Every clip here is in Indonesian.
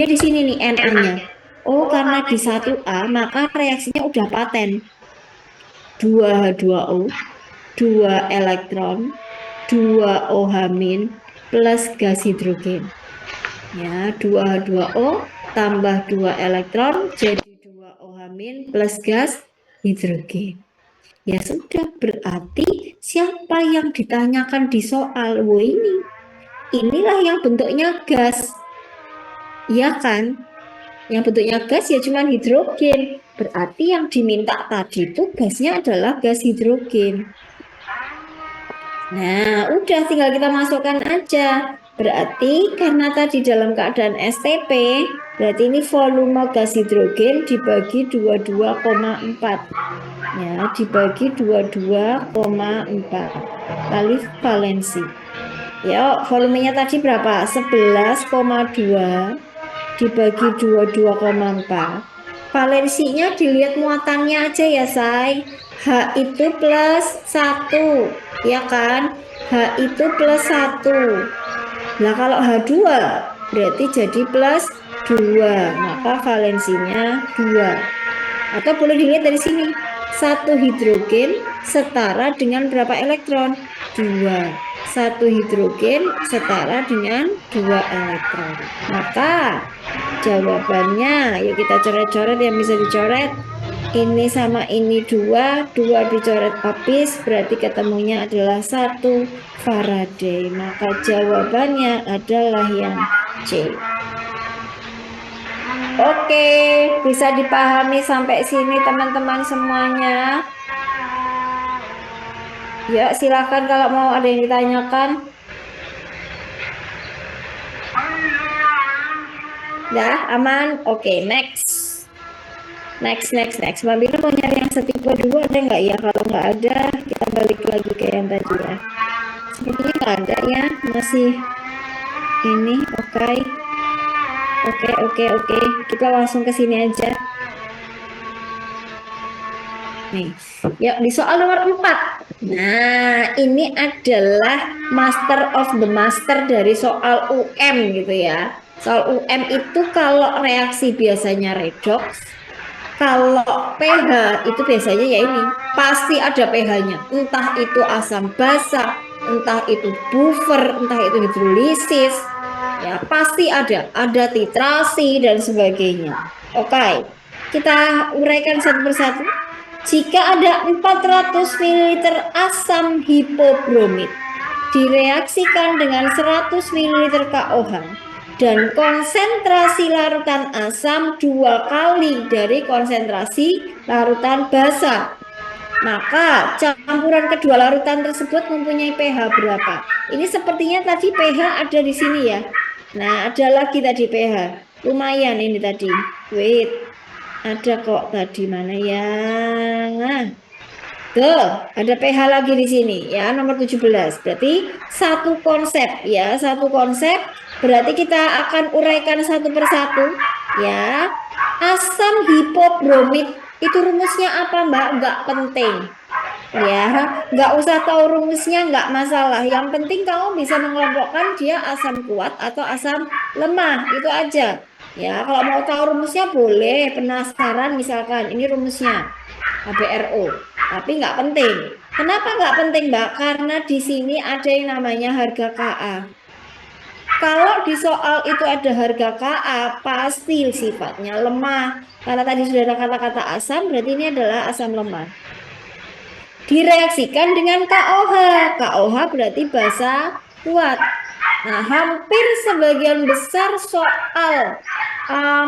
Dia di sini nih Na-nya. Oh, karena di 1A maka reaksinya udah paten. 2H2O, 2 elektron, 2 OH- plus gas hidrogen. Ya, 2H2O tambah 2 elektron jadi 2 OH- plus gas hidrogen. Ya sudah, berarti siapa yang ditanyakan di soal? Oh, inilah yang bentuknya gas. Iya kan? Yang bentuknya gas ya cuman hidrogen. Berarti yang diminta tadi itu gasnya adalah gas hidrogen. Nah, udah tinggal kita masukkan aja. Berarti karena tadi dalam keadaan STP, berarti ini volume gas hidrogen dibagi 22,4. Ya, dibagi 22,4 kali valensi. Ya, volumenya tadi berapa? 11,2 dibagi 22,4. Valensinya dilihat muatannya aja ya, say. H itu plus 1, ya kan? H itu plus 1. Nah, kalau H2 berarti jadi plus 2. Maka valensinya 2. Atau boleh dilihat dari sini. 1 hidrogen setara dengan berapa elektron? 2. 1 hidrogen setara dengan 2 elektron. Maka jawabannya, yuk kita coret-coret yang bisa dicoret. Ini sama ini 2, 2 dicoret habis, berarti ketemunya adalah 1 Faraday. Maka jawabannya adalah yang C. Oke, bisa dipahami sampai sini teman-teman semuanya. Ya, silakan kalau mau ada yang ditanyakan. Dah, aman? Oke, next. Next. Mbak Mira mau nyari yang setipe dulu ada nggak ya? Kalau nggak ada, kita balik lagi ke yang tadi ya. Sepertinya nggak ada ya, masih ini. Oke. Kita langsung ke sini aja. Nih, ya di soal nomor 4. Nah, ini adalah master of the master dari soal UM gitu ya. Soal UM itu kalau reaksi biasanya redox, kalau pH itu biasanya ya ini, pasti ada pH-nya. Entah itu asam basa, entah itu buffer, entah itu hidrolisis, ya pasti ada titrasi dan sebagainya. Oke, kita uraikan satu persatu. Jika ada 400 ml asam hipobromit direaksikan dengan 100 ml KOH dan konsentrasi larutan asam 2 kali dari konsentrasi larutan basa, maka campuran kedua larutan tersebut mempunyai pH berapa? Ini sepertinya tadi pH ada di sini ya. Nah, ada lagi tadi pH. Lumayan ini tadi. Wait. Ada kok tadi mana ya? Tuh, ada pH lagi di sini ya, nomor 17. Berarti satu konsep ya, satu konsep. Berarti kita akan uraikan satu persatu ya. Asam hipobromit itu rumusnya apa, Mbak? Enggak penting. Ya, nggak usah tahu rumusnya, nggak masalah. Yang penting kamu bisa mengelompokkan dia asam kuat atau asam lemah, itu aja. Ya, kalau mau tahu rumusnya boleh, penasaran misalkan, ini rumusnya HBRO, tapi nggak penting. Kenapa nggak penting, Mbak? Karena di sini ada yang namanya harga Ka. Kalau di soal itu ada harga Ka, pasti sifatnya lemah. Karena tadi sudah ada kata-kata asam, berarti ini adalah asam lemah. Direaksikan dengan KOH. KOH berarti basa kuat. Nah, hampir sebagian besar soal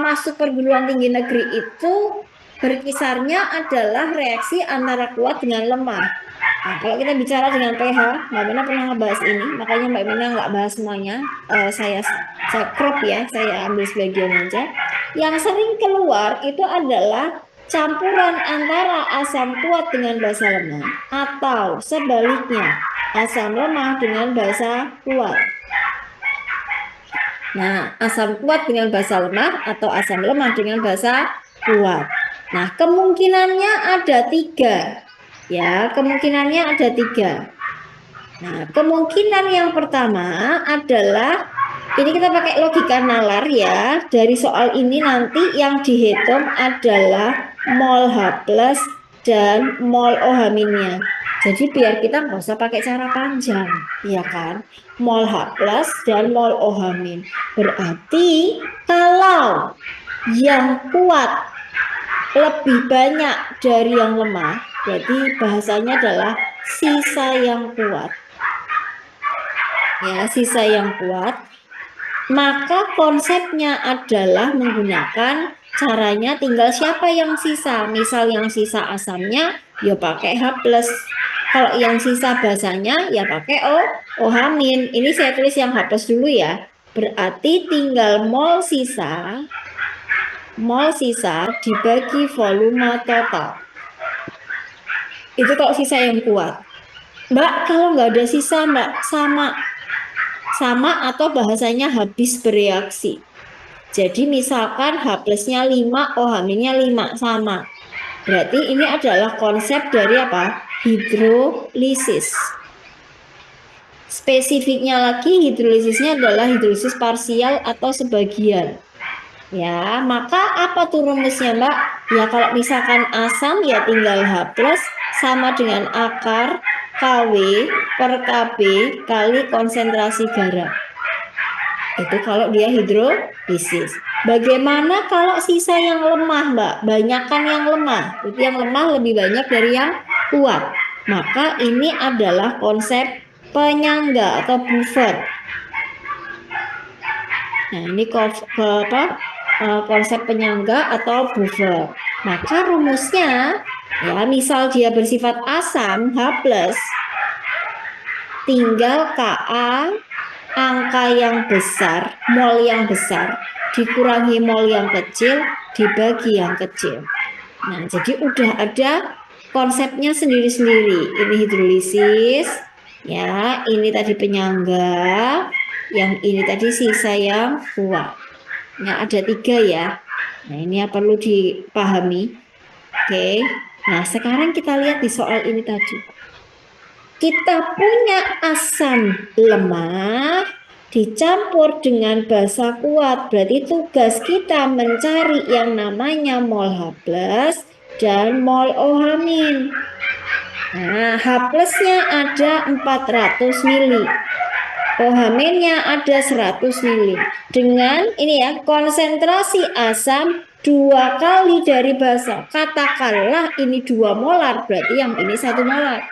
masuk perguruan tinggi negeri itu berkisarnya adalah reaksi antara kuat dengan lemah. Nah, kalau kita bicara dengan pH, Mbak Mina pernah ngebahas ini, makanya Mbak Mina nggak bahas semuanya. Saya crop ya, saya ambil sebagian aja. Yang sering keluar itu adalah campuran antara asam kuat dengan basa lemah atau sebaliknya, asam lemah dengan basa kuat. Nah, asam kuat dengan basa lemah atau asam lemah dengan basa kuat. Nah, kemungkinannya ada 3. Ya, kemungkinannya ada 3. Nah, kemungkinan yang pertama adalah Ini kita pakai logika nalar ya. Dari soal ini nanti yang dihitung adalah mol H plus dan mol OH-nya. Jadi biar kita nggak usah pakai cara panjang, ya kan? Mol H plus dan mol OH-. Berarti kalau yang kuat lebih banyak dari yang lemah, berarti bahasanya adalah sisa yang kuat. Ya, sisa yang kuat. Maka konsepnya adalah menggunakan caranya tinggal siapa yang sisa. Misal yang sisa asamnya ya pakai H plus. Kalau yang sisa basanya ya pakai OH min. Ini saya tulis yang H plus dulu ya. Berarti tinggal mol sisa dibagi volume total. Itu kalau sisa yang kuat. Mbak, kalau nggak ada sisa, Mbak, sama atau bahasanya habis bereaksi. Jadi misalkan H plusnya 5, OH-nya 5, sama. Berarti ini adalah konsep dari apa? Hidrolisis. Spesifiknya lagi, hidrolisisnya adalah hidrolisis parsial atau sebagian. Ya, maka apa tuh rumusnya, Mbak? Ya, kalau misalkan asam ya tinggal H plus sama dengan akar KW per KB kali konsentrasi garam. Itu kalau dia hidrolisis. Bagaimana kalau sisa yang lemah, Mbak? Banyakan yang lemah. Itu yang lemah lebih banyak dari yang kuat. Maka ini adalah konsep penyangga atau buffer. Nah, ini konsep penyangga atau buffer. Maka rumusnya, ya misal dia bersifat asam H+, tinggal Ka angka yang besar, mol yang besar, dikurangi mol yang kecil, dibagi yang kecil. Nah, jadi udah ada konsepnya sendiri-sendiri. Ini hidrolisis, ya, ini tadi penyangga, yang ini tadi sisa yang kuat. Nah, ada 3 ya. Nah, ini yang perlu dipahami. Oke. Nah, sekarang kita lihat di soal ini tadi. Kita punya asam lemah dicampur dengan basa kuat. Berarti tugas kita mencari yang namanya mol H plus dan mol OH min. Nah, H plusnya ada 400 mili. OH minnya ada 100 mili. Dengan ini ya, konsentrasi asam 2 kali dari basa. Katakanlah ini 2 molar, berarti yang ini 1 molar.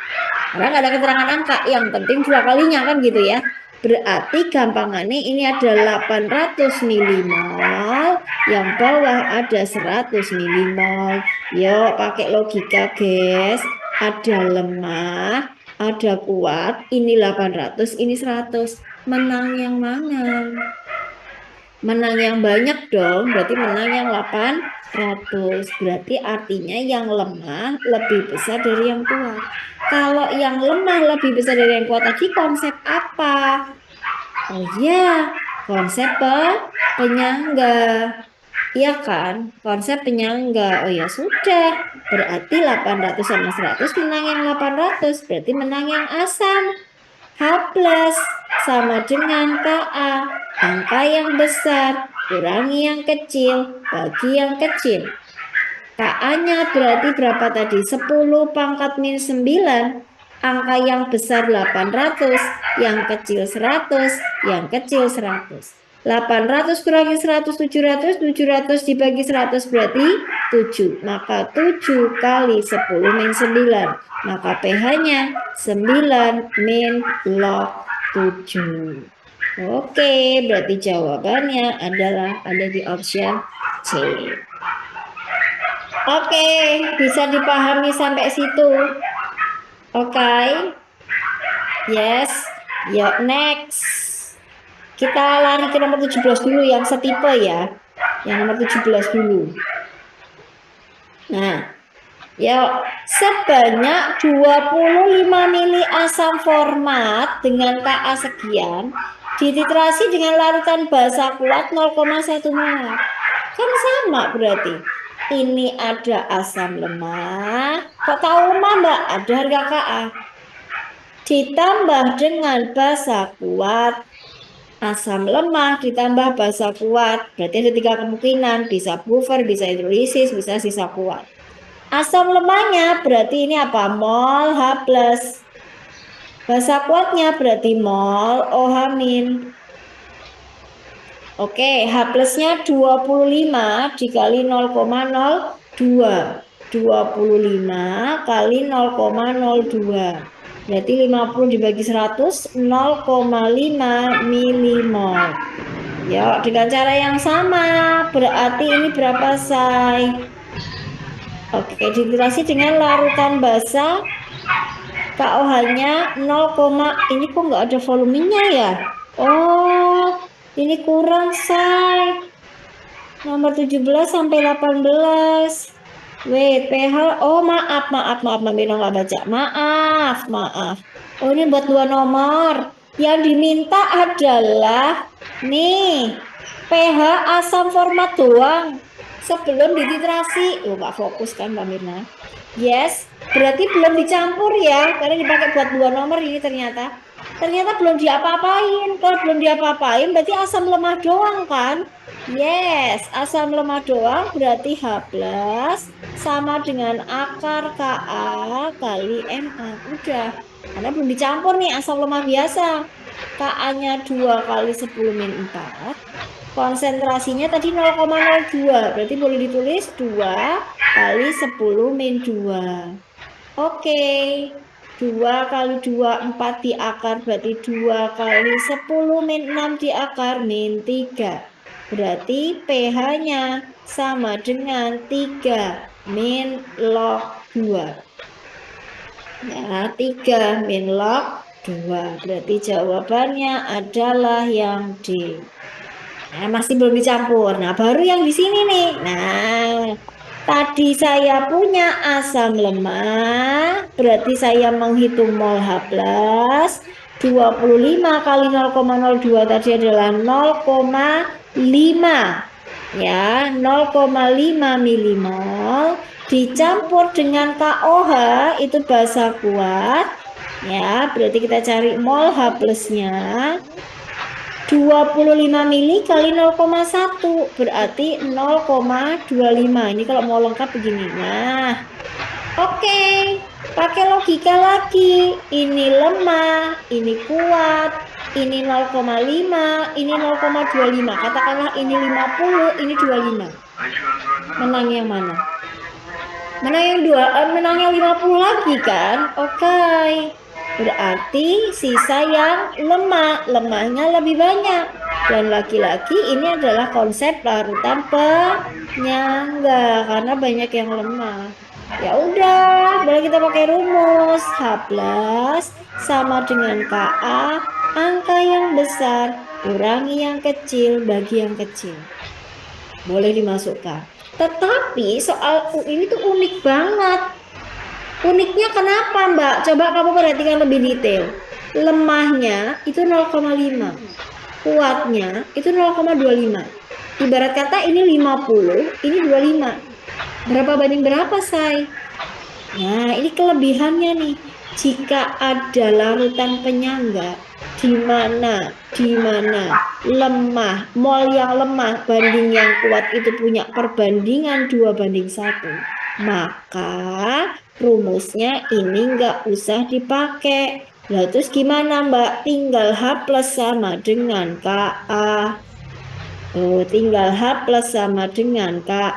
Karena nggak ada keterangan angka, yang penting 2 kalinya kan gitu ya. Berarti gampangannya ini ada 800 milimol, yang bawah ada 100 milimol. Yuk pakai logika guys, ada lemah, ada kuat, ini 800, ini 100. Menang yang mana? Menang yang banyak dong, berarti menang yang 800. Berarti artinya yang lemah lebih besar dari yang kuat. Kalau yang lemah lebih besar dari yang kuat tadi konsep apa? Oh iya, konsep penyangga. Iya kan? Konsep penyangga. Oh ya sudah. Berarti 800 sama 100 menang yang 800. Berarti menang yang asam. H plus sama dengan Ka. Angka yang besar kurangi yang kecil bagi yang kecil. Ka-nya berarti berapa tadi? 10 pangkat min 9. Angka yang besar 800, yang kecil 100, yang kecil 100. 800 kurangi 100, 700, 700 dibagi 100 berarti 7. Maka 7 kali 10 min 9. Maka pH-nya 9 min log 7. Oke, berarti jawabannya adalah ada di option C. Oke, bisa dipahami sampai situ. Oke. Yes. Yuk, next. Kita lari ke nomor 17 dulu yang setipe ya. Yang nomor 17 dulu. Nah, yuk, sebanyak 25 mili asam format dengan Ka sekian dititrasi dengan larutan basa kuat 0,1 molar. Kan sama berarti. Ini ada asam lemah. Kok tahu lemah, Mbak? Ada harga Ka. Ditambah dengan basa kuat Asam lemah ditambah basa kuat. Berarti ada 3 kemungkinan. Bisa buffer, bisa hidrolisis, bisa sisa kuat. Asam lemahnya berarti ini apa? Mol H plus. Basa kuatnya berarti mol OH min. Oke, H plusnya 25 dikali 0,02. 25 kali 0,02. Berarti 50 dibagi 100, 0,5 milimol. Ya, dengan cara yang sama. Berarti ini berapa, Say? Oke, dititrasi dengan larutan basa. KOH-nya 0, ini kok nggak ada volumenya ya? Oh, ini kurang, Say. Nomor 17 sampai 18. Wait, pH. Oh, maaf, Mbak Mira nggak baca. Maaf. Oh, ini buat 2 nomor. Yang diminta adalah nih, pH asam format doang sebelum dititrasi. Oh, nggak fokus kan Mbak Mirna? Yes, berarti belum dicampur ya, karena dipakai buat 2 nomor ini ternyata. Ternyata belum diapa-apain. Kalau belum diapa-apain berarti asam lemah doang kan? Yes, asam lemah doang berarti H plus sama dengan akar Ka kali Ma. Udah, karena belum dicampur nih asam lemah biasa. Ka-nya 2 kali 10 min 4. Konsentrasinya tadi 0,02. Berarti boleh ditulis 2 kali 10 min 2. Oke. 2 kali 2, 4 di akar. Berarti 2 kali 10 min 6 di akar min 3. Berarti pH-nya sama dengan 3 min log 2. Ya, 3 min log 2. Berarti jawabannya adalah yang D. Nah, masih belum dicampur. Nah, baru yang di sini nih. Nah, tadi saya punya asam lemah, berarti saya menghitung mol H plus. 25 kali 0,02 tadi adalah 0,5. Ya, 0,5 milimol dicampur dengan KOH itu basa kuat. Ya, berarti kita cari mol H plusnya. 25 mili kali 0,1 berarti 0,25. Ini kalau mau lengkap begini. Nah, oke, pakai logika lagi. Ini lemah, ini kuat, ini 0,5, ini 0,25. Katakanlah ini 50, ini 25. Menang yang mana? Menang yang menang yang 50 lagi kan? Oke. Berarti sisa yang lemah, lemahnya lebih banyak. Dan laki-laki ini adalah konsep larutan penyangga karena banyak yang lemah. Ya udah, boleh kita pakai rumus H plus sama dengan Ka, angka yang besar kurangi yang kecil bagi yang kecil. Boleh dimasukkan. Tetapi soal U ini tuh unik banget. Uniknya kenapa, Mbak? Coba kamu perhatikan lebih detail. Lemahnya itu 0,5. Kuatnya itu 0,25. Ibarat kata ini 50, ini 25. Berapa banding berapa, Say? Nah, ini kelebihannya nih. Jika ada larutan penyangga di mana lemah, mol yang lemah banding yang kuat itu punya perbandingan 2:1, maka rumusnya ini nggak usah dipakai. Lah terus gimana, Mbak? Tinggal H plus sama dengan Ka. Oh, tinggal H plus sama dengan Ka.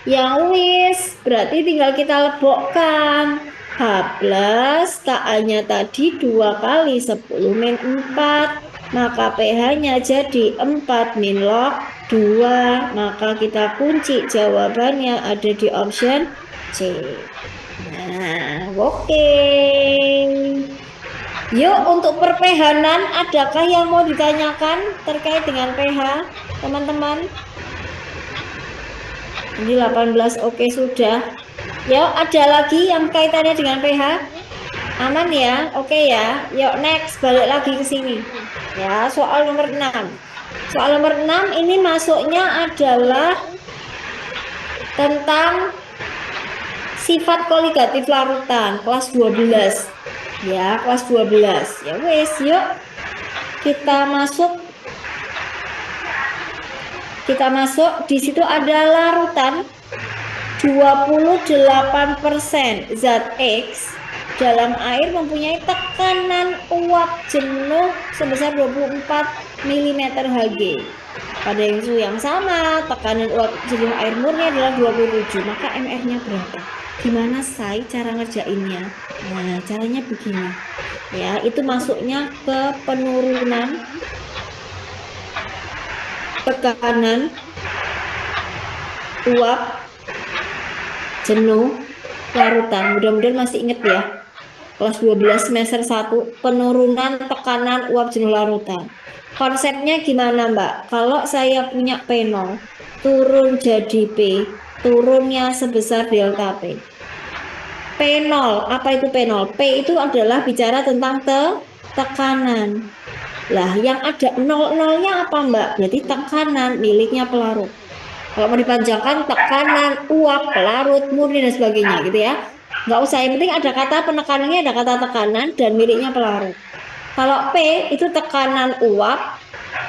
Yang wis, berarti tinggal kita lebokkan. H plus Ka-nya tadi 2 kali 10 min 4. Maka pH-nya jadi 4 min log 2. Maka kita kunci jawabannya ada di option C. Nah, oke. Yuk, untuk perpH-an adakah yang mau ditanyakan terkait dengan pH, teman-teman? Ini 18, oke sudah. Yuk, ada lagi yang kaitannya dengan pH? Aman ya? Oke ya. Yuk next, balik lagi ke sini. Ya, soal nomor 6. Soal nomor 6 ini masuknya adalah tentang sifat koligatif larutan kelas 12. Ya, kelas 12. Ya wes, yuk. kita masuk di situ ada larutan 28% zat X dalam air mempunyai tekanan uap jenuh sebesar 24 mm Hg. Pada suhu yang sama, tekanan uap jenuh air murni adalah 27, maka MR-nya berapa? Gimana say cara ngerjainnya? Nah, caranya begini. Ya, itu masuknya ke penurunan tekanan uap jenuh larutan. Mudah-mudahan masih ingat ya. Kelas 12 semester 1, penurunan tekanan uap jenuh larutan. Konsepnya gimana Mbak? Kalau saya punya P0 turun jadi P, turunnya sebesar delta P. P0, apa itu P0? P itu adalah bicara tentang tekanan. Lah, yang ada nol-nolnya apa Mbak? Berarti tekanan miliknya pelarut. Kalau mau dipanjangkan tekanan, uap, pelarut, murni dan sebagainya gitu ya. Nggak usah, yang penting ada kata penekanannya, ada kata tekanan dan miliknya pelarut. Kalau P itu tekanan uap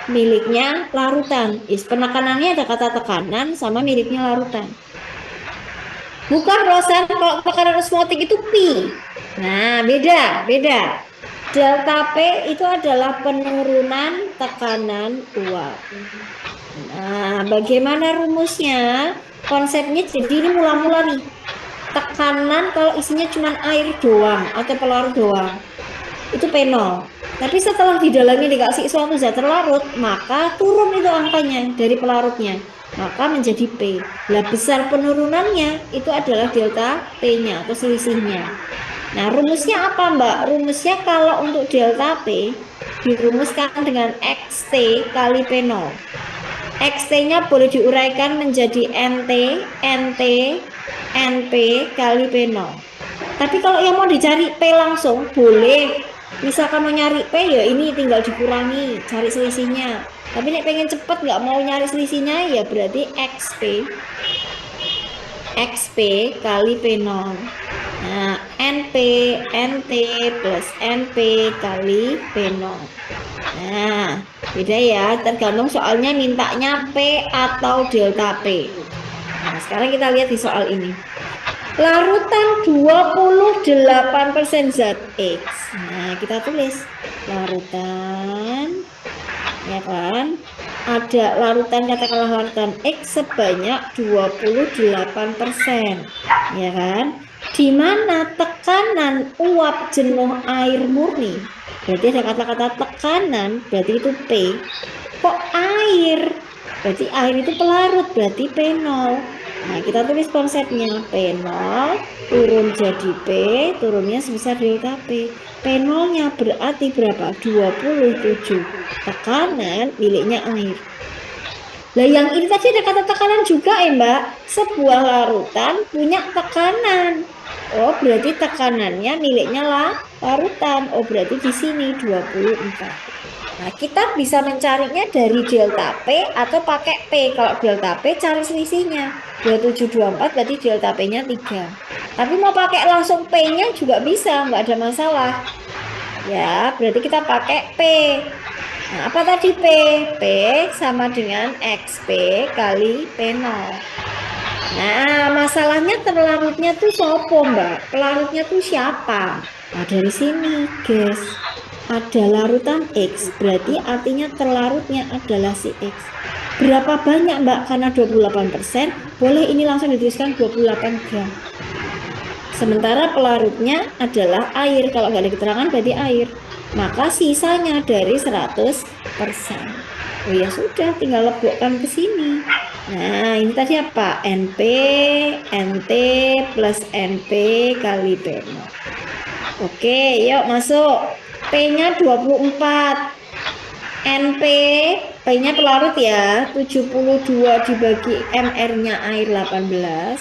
miliknya larutan. Penekanannya ada kata tekanan sama miliknya larutan. Bukan Rosan, kalau tekanan osmotik itu pi. Nah, beda. Delta P itu adalah penurunan tekanan uap. Nah, bagaimana rumusnya? Konsepnya jadi ini mula-mula nih. Tekanan kalau isinya cuma air doang atau pelarut doang, itu P0. Tapi setelah di dalamnya dikasih suatu zat terlarut, maka turun itu angkanya dari pelarutnya. Maka menjadi P. Lah besar penurunannya itu adalah delta P-nya atau selisihnya. Nah, rumusnya apa Mbak? Rumusnya kalau untuk delta P dirumuskan dengan XT kali P0. XT-nya boleh diuraikan menjadi NT, NT, NP kali P0. Tapi kalau yang mau dicari P langsung, boleh. Misalkan mau nyari P, ya ini tinggal dikurangi, cari selisihnya. Tapi nek pengen cepet nggak mau nyari selisihnya, ya berarti XP kali P0. Nah, NP, NT plus NP kali P0. Nah, beda ya, tergantung soalnya mintanya P atau delta P. Nah, sekarang kita lihat di soal ini. Larutan 28% zat X. Nah, kita tulis larutan, ya kan? Ada larutan, katakanlah larutan X sebanyak 28%, ya kan? Di mana tekanan uap jenuh air murni, berarti ada kata-kata tekanan, berarti itu P. Kok air? Berarti air itu pelarut, berarti P0. Nah, kita tulis konsepnya. P0 turun jadi P, turunnya sebesar delta P. P0-nya berarti berapa? 27. Tekanan miliknya air. Nah, yang ini tadi ada kata tekanan juga ya Mbak. Sebuah larutan punya tekanan. Oh, berarti tekanannya miliknya larutan. Oh, berarti di sini 24. Nah, kita bisa mencarinya dari delta P atau pakai P. Kalau delta P cari selisihnya. 2724 berarti delta P-nya 3. Tapi mau pakai langsung P-nya juga bisa, nggak ada masalah. Ya, berarti kita pakai P. Nah, apa tadi P? P sama dengan XP kali P0. Nah, masalahnya terlarutnya tuh sopo Mbak? Pelarutnya tuh siapa? Nah, dari sini guys. Ada larutan X, berarti artinya terlarutnya adalah si X. Berapa banyak Mbak? Karena 28%, boleh ini langsung dituliskan 28 gram. Sementara pelarutnya adalah air, kalau nggak ada keterangan berarti air. Maka sisanya dari 100%. Oh ya sudah, tinggal lebokkan ke sini. Nah, ini tadi apa? NP, NT plus NP kali P0. Oke, yuk masuk. P-nya 24. NP, P-nya pelarut ya, 72 dibagi MR-nya air 18.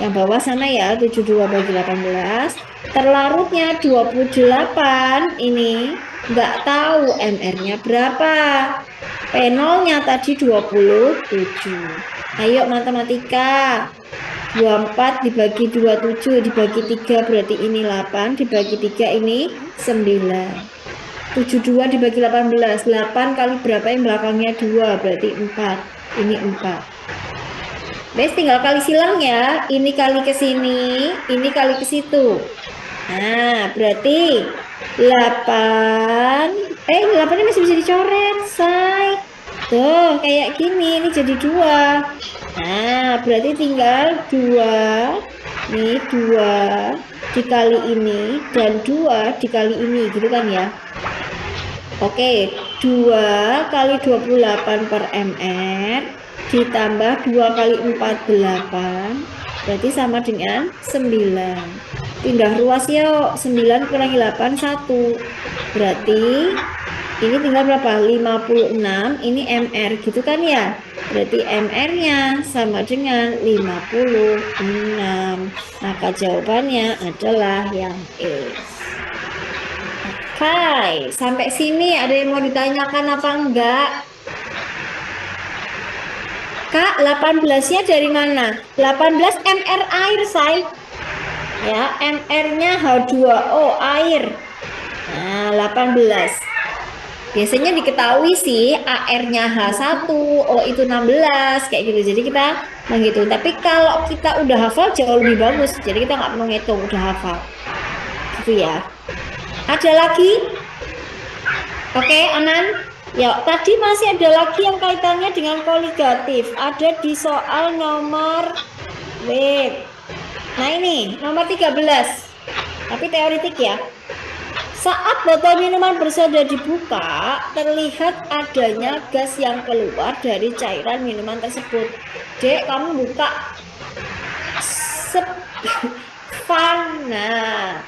Yang bawah sana ya, 72 bagi 18. Terlarutnya 28. Ini nggak tahu MR-nya berapa. P0-nya tadi 27. Ayo matematika. 24 dibagi 27 dibagi 3 berarti ini 8, dibagi 3 ini 9. 72 dibagi 18. 8 kali berapa yang belakangnya 2, berarti 4. Ini 4. Bes, tinggal kali silang ya. Ini kali ke sini, ini kali ke situ. Nah, berarti 8. 8-nya masih bisa dicoret, say. Tuh, kayak gini. Ini jadi 2. Nah, berarti tinggal 2. Nih, 2 dikali ini dan 2 dikali ini, gitu kan ya. Oke, 2 kali 28 per mr ditambah 2 kali 48 berarti sama dengan 9. Pindah ruas yuk, 9 kurangi 8 1. Berarti ini tinggal berapa? 56, ini mr gitu kan ya. Berarti mr-nya sama dengan 56. Maka jawabannya adalah yang E. Hai, sampai sini ada yang mau ditanyakan apa enggak? Kak, 18-nya dari mana? 18 mr air, say. Ya, mr-nya H2O, air. Nah, 18. Biasanya diketahui sih, AR-nya H1, O itu 16, kayak gitu. Jadi kita menghitung. Tapi kalau kita udah hafal, jauh lebih bagus. Jadi kita nggak perlu ngitung, udah hafal. Gitu ya. Ada lagi? Oke, aman. Ya, tadi masih ada lagi yang kaitannya dengan koligatif. Ada di soal nomor wait. Nah, ini nomor 13. Tapi teoritik ya. Saat botol minuman bersoda dibuka, terlihat adanya gas yang keluar dari cairan minuman tersebut. Dek, kamu buka nah,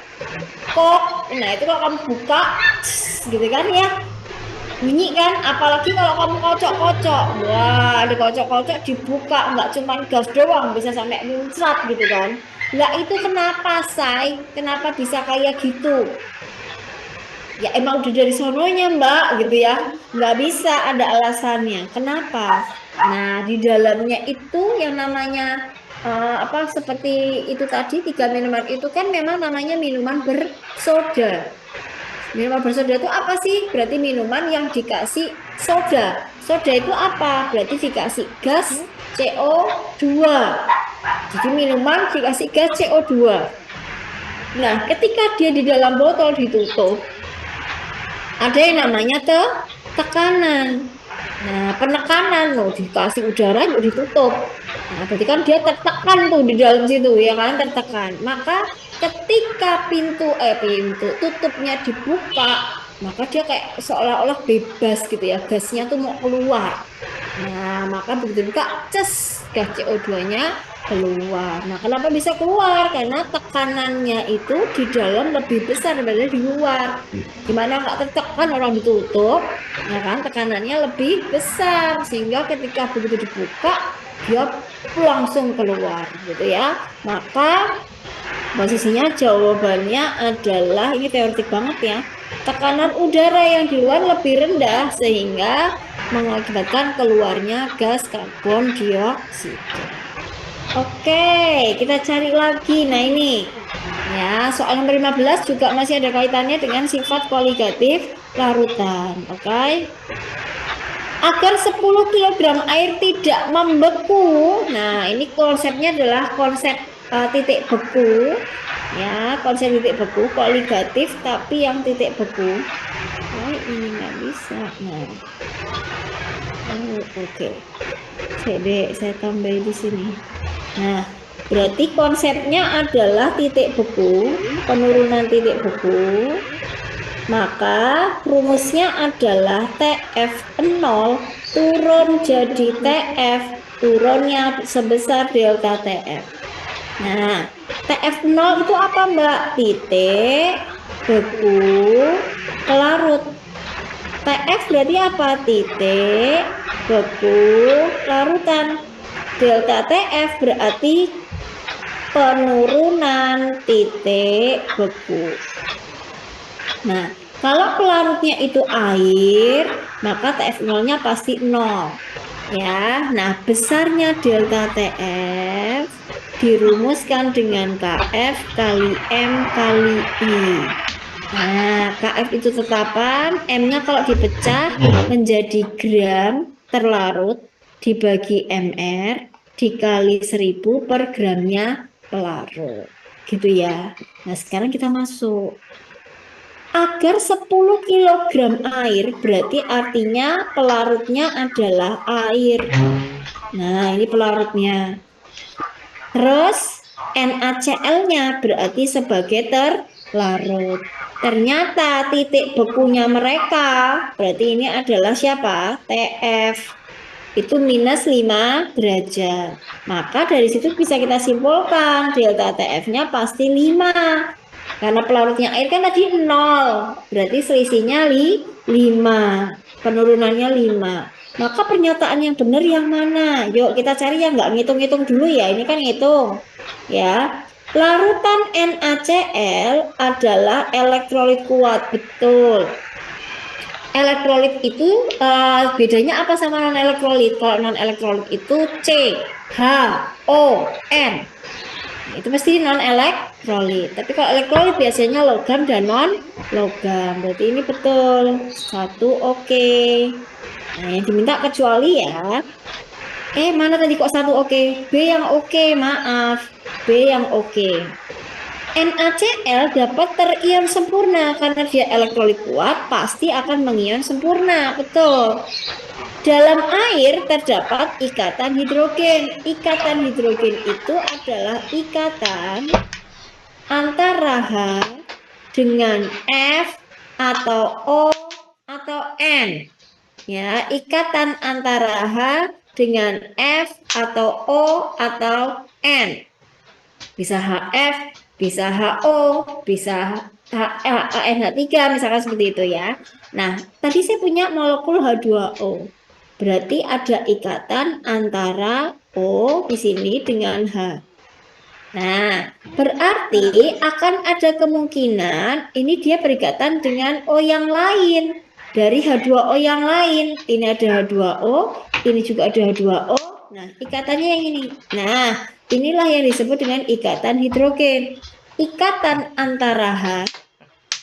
kok, nah itu kalau kamu buka, gitu kan ya, bunyi kan, apalagi kalau kamu kocok-kocok, wah, dikocok-kocok dibuka, nggak cuma gas doang, bisa sampai muncrat gitu kan. Lah itu kenapa, say? Kenapa bisa kayak gitu? Ya emang udah dari sononya mbak gitu ya, nggak bisa, ada alasannya. Kenapa? Nah di dalamnya itu yang namanya seperti itu tadi, 3 minuman itu kan memang namanya minuman bersoda. Minuman bersoda itu apa sih? Berarti minuman yang dikasih soda. Soda itu apa? Berarti dikasih gas CO2. Jadi minuman dikasih gas CO2. Nah ketika dia di dalam botol ditutup, ada yang namanya tekanan. Nah, penekanan loh, dikasih udara yuk ditutup. Nah, berarti kan dia tertekan tuh di dalam situ ya kan, tertekan. Maka ketika pintu tutupnya dibuka, maka dia kayak seolah-olah bebas gitu ya, gasnya tuh mau keluar. Nah, maka begitu buka, gas CO2-nya keluar. Nah, kenapa bisa keluar? Karena tekanannya itu di dalam lebih besar daripada di luar. Gimana nggak tertekan, orang ditutup, ya kan, tekanannya lebih besar sehingga ketika begitu dibuka dia langsung keluar gitu ya. Maka posisinya jawabannya adalah, ini teoretik banget ya, tekanan udara yang di luar lebih rendah sehingga mengakibatkan keluarnya gas karbon dioksida. Oke, kita cari lagi. Nah ini ya, soal nomor 15 juga masih ada kaitannya dengan sifat koligatif larutan. Oke. Agar 10 kg air tidak membeku. Nah, ini konsepnya adalah konsep titik beku. Ya, konsep titik beku koligatif tapi yang titik beku. Oh, ini nggak bisa. Nah. Oke. Saya tambah di sini. Nah, berarti konsepnya adalah titik beku, penurunan titik beku. Maka rumusnya adalah TF0 turun jadi TF, turunnya sebesar delta TF. Nah, TF0 itu apa mbak? Titik beku larut. TF berarti apa? Titik beku larutan. Delta TF berarti penurunan titik beku. Nah, kalau pelarutnya itu air, maka TF0-nya pasti 0. Ya, nah besarnya delta TF dirumuskan dengan KF kali M kali I. Nah, KF itu tetapan, M-nya kalau dipecah menjadi gram terlarut dibagi MR dikali 1000 per gramnya pelarut. Gitu ya. Nah, sekarang kita masuk. Agar 10 kilogram air, berarti artinya pelarutnya adalah air. Nah, ini pelarutnya. Terus NaCl-nya berarti sebagai terlarut. Ternyata titik bekunya mereka berarti ini adalah siapa? TF. Itu minus 5 derajat. Maka dari situ bisa kita simpulkan delta TF-nya pasti 5. Karena pelarutnya air kan tadi 0. Berarti selisihnya 5. Penurunannya 5. Maka pernyataan yang benar yang mana? Yuk kita cari yang nggak ngitung-ngitung dulu ya. Ini kan ngitung. Ya, larutan NaCl adalah elektrolit kuat. Betul. Elektrolit itu bedanya apa sama non elektrolit? Kalau non elektrolit itu C, H, O, N. Itu pasti non elektrolit. Tapi kalau elektrolit biasanya logam dan non logam. Berarti ini betul. Satu oke. Nah, yang diminta kecuali ya. Mana tadi kok satu oke? B yang oke, maaf. B yang oke. NaCl dapat terion sempurna karena dia elektrolit kuat, pasti akan mengion sempurna. Betul. Dalam air terdapat ikatan hidrogen. Ikatan hidrogen itu adalah ikatan antara H dengan F atau O atau N. Ya, ikatan antara H dengan F atau O atau N. Bisa HF, bisa HO, bisa NH3, misalkan seperti itu ya. Nah, tadi saya punya molekul H2O. Berarti ada ikatan antara O di sini dengan H. Nah, berarti akan ada kemungkinan ini dia berikatan dengan O yang lain. Dari H2O yang lain. Ini ada H2O, ini juga ada H2O. Nah, ikatannya yang ini. Nah, inilah yang disebut dengan ikatan hidrogen. Ikatan antara H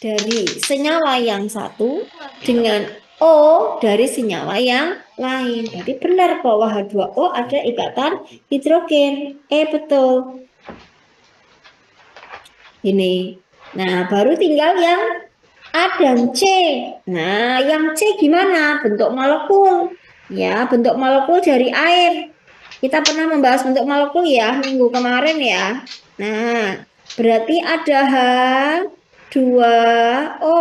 dari senyawa yang satu dengan O dari senyawa yang lain. Jadi benar bahwa H2O ada ikatan hidrogen. Betul. Ini. Nah, baru tinggal yang A dan C. Nah, yang C gimana? Bentuk molekul. Ya, bentuk molekul dari air. Kita pernah membahas bentuk molekul ya, minggu kemarin ya. Nah, berarti ada H2O.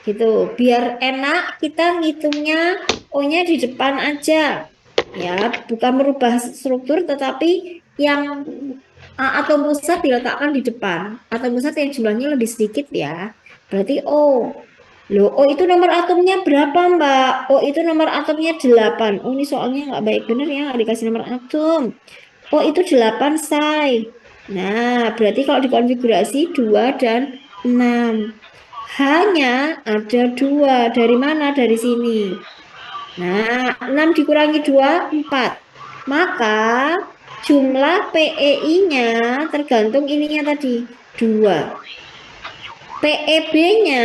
Gitu. Biar enak kita ngitungnya O-nya di depan aja. Ya, bukan merubah struktur tetapi yang atom pusat diletakkan di depan. Atom pusat yang jumlahnya lebih sedikit ya. Berarti O. Loh, O itu nomor atomnya berapa, Mbak? O itu nomor atomnya 8. Oh, ini soalnya nggak baik bener ya, nggak dikasih nomor atom. O itu 8, say. Nah, berarti kalau dikonfigurasi 2 dan 6. Hanya ada 2. Dari mana? Dari sini. Nah, 6 dikurangi 2, 4. Maka jumlah PEI-nya tergantung ininya tadi, 2. PEB-nya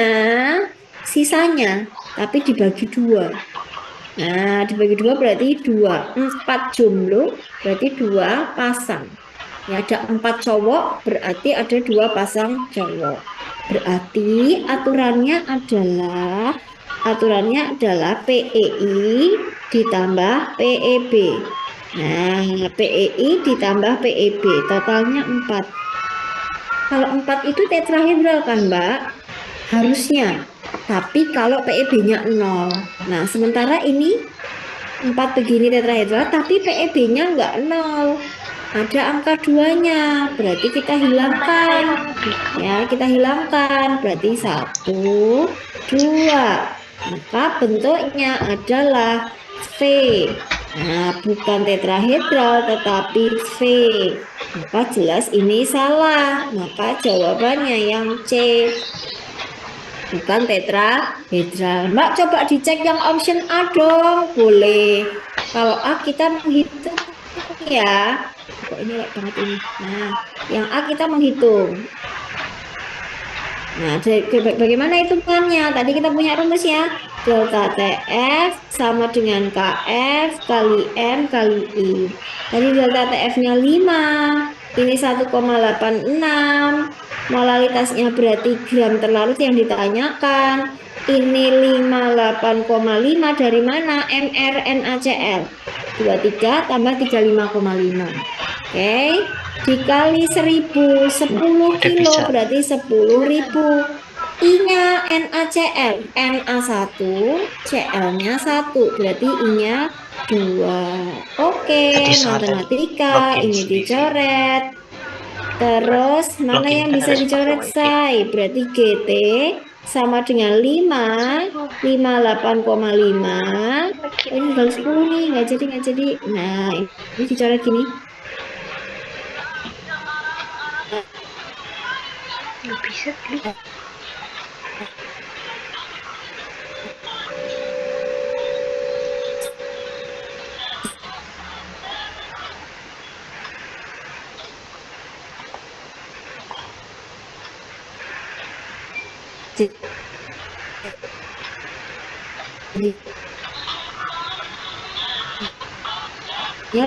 sisanya, tapi dibagi 2. Nah, dibagi 2 berarti 2. 4 jomblo berarti 2 pasang. Ya, ada 4 cowok berarti ada 2 pasang cowok. Berarti aturannya adalah PEI ditambah PEB. Nah, PEI ditambah PEB, totalnya 4. Kalau 4 itu tetrahedral kan, Mbak? Harusnya. Tapi kalau PEB-nya 0. Nah, sementara ini 4 begini tetrahedral, tapi PEB-nya nggak 0. Ada angka 2-nya. Berarti kita hilangkan. Ya, kita hilangkan. Berarti 1, 2. Maka bentuknya adalah V. Nah, bukan tetrahedral tetapi V. Maka jelas ini salah. Maka jawabannya yang C. Bukan tetrahedral. Mbak coba dicek yang option A dong. Boleh. Kalau A kita menghitung ya. Kok ini banget ini. Nah, yang A kita menghitung. Nah, bagaimana hitungannya? Tadi kita punya rumus ya. Delta TF sama dengan KF kali M kali I. Tadi delta TF-nya 5. Ini 1,86. Molalitasnya berarti gram terlarut yang ditanyakan. Ini 58,5 dari mana? mRNaCl. 23 tambah 35,5. Oke. Dikali 1000, 10 kilo bisa. berarti 10.000. I-nya NaCl, Na1, Cl-nya 1, berarti I-nya 2. Jadi Oke, soalnya matematika, login ini sendiri. dicoret. Terus, mana Login yang kan bisa harus pakai dicoret, WP. say? Berarti GT sama dengan 5, 58,5. Oh, ini tinggal 10 nih, nggak jadi. Nah, ini dicoret gini. Nggak bisa dulu. Jadi, ya